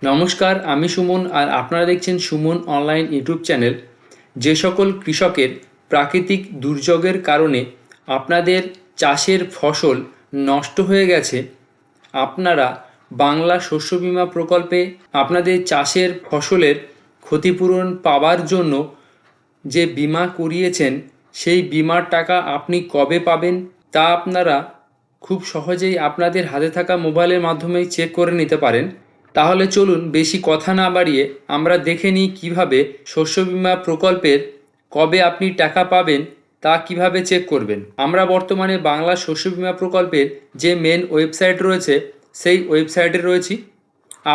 নমস্কার, আমি সুমন আর আপনারা দেখছেন সুমন অনলাইন ইউটিউব চ্যানেল। যে সকল কৃষকের প্রাকৃতিক দুর্যোগের কারণে আপনাদের চাষের ফসল নষ্ট হয়ে গেছে, আপনারা বাংলা শস্য বীমা প্রকল্পে আপনাদের চাষের ফসলের ক্ষতিপূরণ পাওয়ার জন্য যে বীমা করিয়েছেন সেই বীমার টাকা আপনি কবে পাবেন তা আপনারা খুব সহজেই আপনাদের হাতে থাকা মোবাইলের মাধ্যমেই চেক করে নিতে পারেন। তাহলে চলুন বেশি কথা না বাড়িয়ে আমরা দেখে নিই কীভাবে শস্য বীমা প্রকল্পের কবে আপনি টাকা পাবেন তা কিভাবে চেক করবেন। আমরা বর্তমানে বাংলা শস্য বীমা প্রকল্পের যে মেন ওয়েবসাইট রয়েছে সেই ওয়েবসাইটে রয়েছি।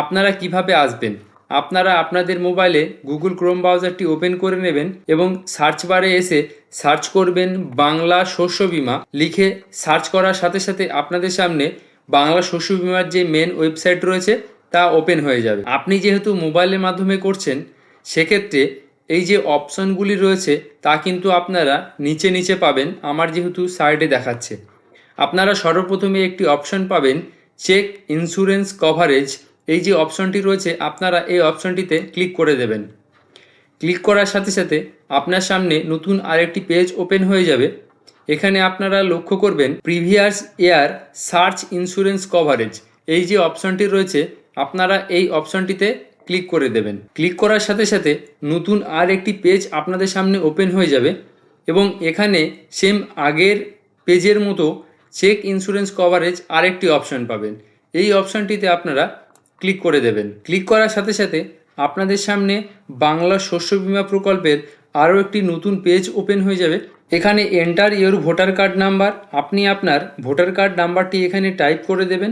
আপনারা কিভাবে আসবেন, আপনারা আপনাদের মোবাইলে গুগল ক্রোম ব্রাউজারটি ওপেন করে নেবেন এবং সার্চ বারে এসে সার্চ করবেন বাংলা শস্য বীমা। লিখে সার্চ করার সাথে সাথে আপনাদের সামনে বাংলা শস্য বীমার যে মেন ওয়েবসাইট রয়েছে তা ওপেন হয়ে যাবে। আপনি যেহেতু মোবাইলের মাধ্যমে করছেন সেক্ষেত্রে এই যে অপশনগুলি রয়েছে তা কিন্তু আপনারা নিচে নিচে পাবেন। আমার যেহেতু সাইডে দেখাচ্ছে, আপনারা সর্বপ্রথমে একটি অপশন পাবেন চেক ইন্স্যুরেন্স কভারেজ। এই যে অপশনটি রয়েছে আপনারা এই অপশনটিতে ক্লিক করে দেবেন। ক্লিক করার সাথে সাথে আপনার সামনে নতুন আরেকটি পেজ ওপেন হয়ে যাবে। এখানে আপনারা লক্ষ্য করবেন previous year search insurance coverage, এই যে অপশনটি রয়েছে আপনারা এই অপশনটিতে ক্লিক করে দেবেন। ক্লিক করার সাথে সাথে নতুন আর একটি পেজ আপনাদের সামনে ওপেন হয়ে যাবে এবং এখানে সেম আগের পেজের মতো চেক ইন্স্যুরেন্স কভারেজ আরেকটি অপশন পাবেন। এই অপশনটিতে আপনারা ক্লিক করে দেবেন। ক্লিক করার সাথে সাথে আপনাদের সামনে বাংলা শস্য বীমা প্রকল্পের আরও একটি নতুন পেজ ওপেন হয়ে যাবে। এখানে enter your voter card number, আপনি আপনার ভোটার কার্ড নাম্বারটি এখানে টাইপ করে দেবেন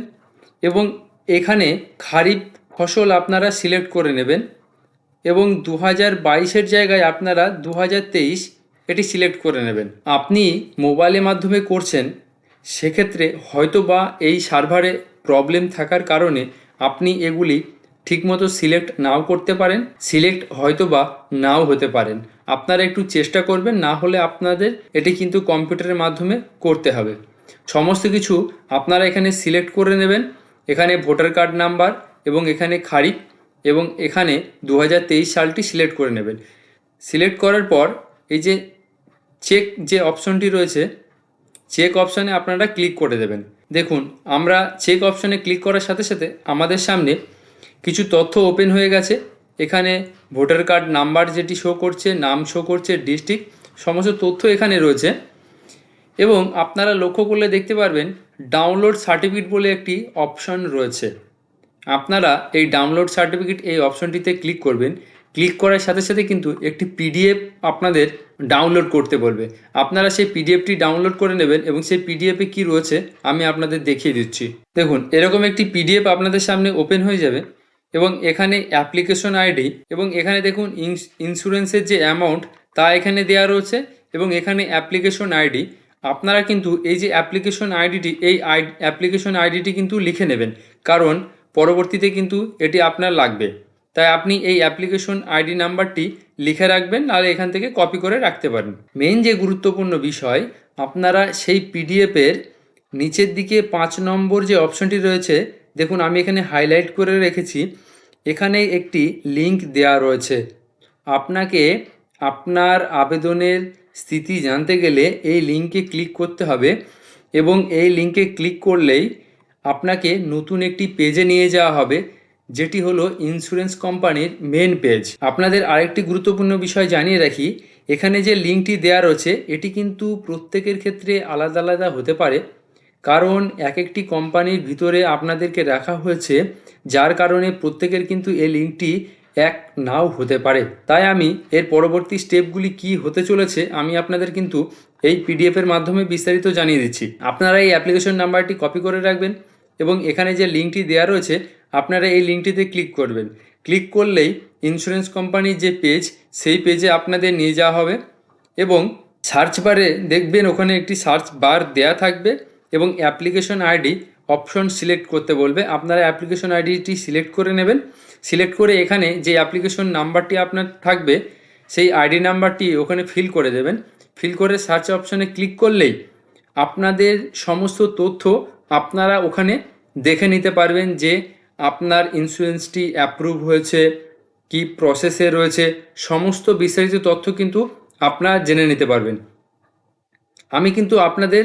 এবং এখানে খারিফ ফসল আপনারা সিলেক্ট করে নেবেন এবং 2022-এর জায়গায় আপনারা 2023 এটি সিলেক্ট করে নেবেন। আপনি মোবাইলের মাধ্যমে করছেন, সেক্ষেত্রে হয়তো বা এই সার্ভারে প্রবলেম থাকার কারণে আপনি এগুলি ঠিকমতো সিলেক্ট নাও করতে পারেন, সিলেক্ট হয়তো বা নাও হতে পারেন। আপনারা একটু চেষ্টা করবেন, না হলে আপনাদের এটি কিন্তু কম্পিউটারের মাধ্যমে করতে হবে। সমস্ত কিছু আপনারা এখানে সিলেক্ট করে নেবেন। এখানে ভোটার কার্ড নাম্বার এবং এখানে খারিফ এবং এখানে 2023 সালটি সিলেক্ট করে নেবেন। সিলেক্ট করার পর এই যে চেক যে অপশনটি রয়েছে, চেক অপশানে আপনারা ক্লিক করে দেবেন। দেখুন, আমরা চেক অপশানে ক্লিক করার সাথে সাথে আমাদের সামনে কিছু তথ্য ওপেন হয়ে গেছে। এখানে ভোটার কার্ড নাম্বার যেটি শো করছে, নাম শো করছে, ডিস্ট্রিক্ট, সমস্ত তথ্য এখানে রয়েছে। এবং আপনারা লক্ষ্য করলে দেখতে পারবেন ডাউনলোড সার্টিফিকেট বলে একটি অপশন রয়েছে। আপনারা এই ডাউনলোড সার্টিফিকেট এই অপশনটিতে ক্লিক করবেন। ক্লিক করার সাথে সাথে কিন্তু একটি পিডিএফ আপনাদের ডাউনলোড করতে বলবে। আপনারা সেই পিডিএফটি ডাউনলোড করে নেবেন এবং সেই পিডিএফে কি রয়েছে আমি আপনাদের দেখিয়ে দিচ্ছি। দেখুন, এরকম একটি পিডিএফ আপনাদের সামনে ওপেন হয়ে যাবে এবং এখানে অ্যাপ্লিকেশন আইডি এবং এখানে দেখুন ইন্স্যুরেন্সের যে অ্যামাউন্ট তা এখানে দেওয়া রয়েছে এবং এখানে অ্যাপ্লিকেশন আইডি। আপনারা কিন্তু এই যে অ্যাপ্লিকেশন আইডিটি, এই অ্যাপ্লিকেশন আইডিটি কিন্তু লিখে নেবেন, কারণ পরবর্তীতে কিন্তু এটি আপনার লাগবে। তাই আপনি এই অ্যাপ্লিকেশন আইডি নাম্বারটি লিখে রাখবেন, নাহলে এখান থেকে কপি করে রাখতে পারেন। মেইন যে গুরুত্বপূর্ণ বিষয়, আপনারা সেই পিডিএফের নিচের দিকে 5 নম্বর যে অপশনটি রয়েছে, দেখুন আমি এখানে হাইলাইট করে রেখেছি, এখানে একটি লিঙ্ক দেওয়া রয়েছে। আপনাকে আপনার আবেদনের স্থিতি জানতে গেলে এই লিঙ্কে ক্লিক করতে হবে এবং এই লিঙ্কে ক্লিক করলেই আপনাকে নতুন একটি পেজে নিয়ে যাওয়া হবে, যেটি হলো ইন্স্যুরেন্স কোম্পানির মেন পেজ। আপনাদের আরেকটি গুরুত্বপূর্ণ বিষয় জানিয়ে রাখি, এখানে যে লিঙ্কটি দেওয়া রয়েছে এটি কিন্তু প্রত্যেকের ক্ষেত্রে আলাদা আলাদা হতে পারে, কারণ এক একটি কোম্পানির ভিতরে আপনাদেরকে রাখা হয়েছে, যার কারণে প্রত্যেকের কিন্তু এই লিঙ্কটি এক নাও হতে পারে। তাই আমি এর পরবর্তী স্টেপগুলি কি হতে চলেছে আমি আপনাদের কিন্তু এই পিডিএফের মাধ্যমে বিস্তারিত জানিয়ে দিচ্ছি। আপনারা এই অ্যাপ্লিকেশন নাম্বারটি কপি করে রাখবেন এবং এখানে যে লিঙ্কটি দেওয়া রয়েছে আপনারা এই লিঙ্কটিতে ক্লিক করবেন। ক্লিক করলেই ইন্স্যুরেন্স কোম্পানির যে পেজ, সেই পেজে আপনাদের নিয়ে যাওয়া হবে এবং সার্চ বারে দেখবেন ওখানে একটি সার্চ বার দেয়া থাকবে এবং অ্যাপ্লিকেশন আইডি অপশন সিলেক্ট করতে বলবে। আপনারা অ্যাপ্লিকেশন আইডিটি সিলেক্ট করে নেবেন। সিলেক্ট করে এখানে যে অ্যাপ্লিকেশন নাম্বারটি আপনার থাকবে সেই আইডি নাম্বারটি ওখানে ফিল করে দেবেন। ফিল করে সার্চ অপশনে ক্লিক করলেই আপনাদের সমস্ত তথ্য আপনারা ওখানে দেখে নিতে পারবেন যে আপনার ইন্স্যুরেন্সটি অ্যাপ্রুভ হয়েছে কি প্রসেসে রয়েছে, সমস্ত বিস্তারিত তথ্য কিন্তু আপনারা জেনে নিতে পারবেন। আমি কিন্তু আপনাদের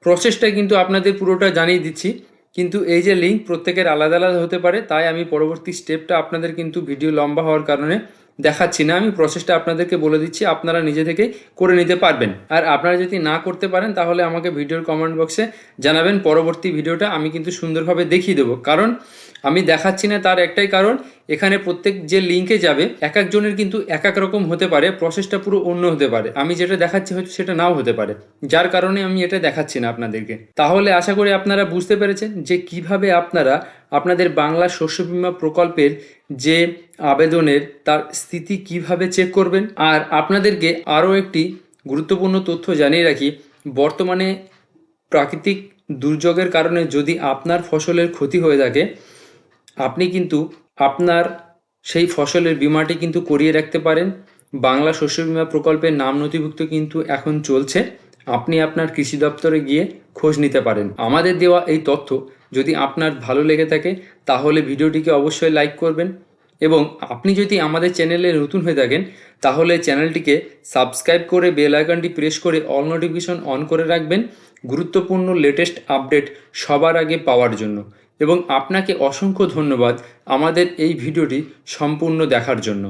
প্রসেসটা কিন্তু আপনাদের পুরোটা জানিয়ে দিচ্ছি, কিন্তু এই যে লিঙ্ক প্রত্যেকের আলাদা আলাদা হতে পারে, তাই আমি পরবর্তী স্টেপটা আপনাদের কিন্তু ভিডিও লম্বা হওয়ার কারণে দেখাচ্ছি না। আমি প্রসেসটা আপনাদেরকে বলে দিচ্ছি, আপনারা নিজে থেকেই করে নিতে পারবেন। আর আপনারা যদি না করতে পারেন তাহলে আমাকে ভিডিওর কমেন্ট বক্সে জানাবেন, পরবর্তী ভিডিওটা আমি কিন্তু সুন্দরভাবে দেখিয়ে দেবো। কারণ আমি দেখাচ্ছি না তার একটাই কারণ, এখানে প্রত্যেক যে লিঙ্কে যাবে এক একজনের কিন্তু এক এক রকম হতে পারে, প্রসেসটা পুরো অন্য হতে পারে। আমি যেটা দেখাচ্ছি হয়তো সেটা নাও হতে পারে, যার কারণে আমি এটা দেখাচ্ছি না আপনাদেরকে। তাহলে আশা করি আপনারা বুঝতে পেরেছেন যে কিভাবে আপনারা আপনাদের বাংলা শস্য বীমা প্রকল্পের যে আবেদনের তার স্থিতি কিভাবে চেক করবেন। আর আপনাদেরকে আরও একটি গুরুত্বপূর্ণ তথ্য জানিয়ে রাখি, বর্তমানে প্রাকৃতিক দুর্যোগের কারণে যদি আপনার ফসলের ক্ষতি হয়ে থাকে, আপনি কিন্তু আপনার সেই ফসলের বীমাটি কিন্তু করিয়ে রাখতে পারেন। বাংলা শস্য বীমা প্রকল্পের নাম নথিভুক্ত কিন্তু এখন চলছে, আপনি আপনার কৃষি দপ্তরে গিয়ে খোঁজ নিতে পারেন। আমাদের দেওয়া এই তথ্য যদি আপনার ভালো লেগে থাকে তাহলে ভিডিওটিকে অবশ্যই লাইক করবেন, এবং আপনি যদি আমাদের চ্যানেলে নতুন হয়ে থাকেন তাহলে চ্যানেলটিকে সাবস্ক্রাইব করে বেল আইকনটি প্রেস করে অল নোটিফিকেশন অন করে রাখবেন গুরুত্বপূর্ণ লেটেস্ট আপডেট সবার আগে পাওয়ার জন্য। এবং আপনাকে অসংখ্য ধন্যবাদ আমাদের এই ভিডিওটি সম্পূর্ণ দেখার জন্য।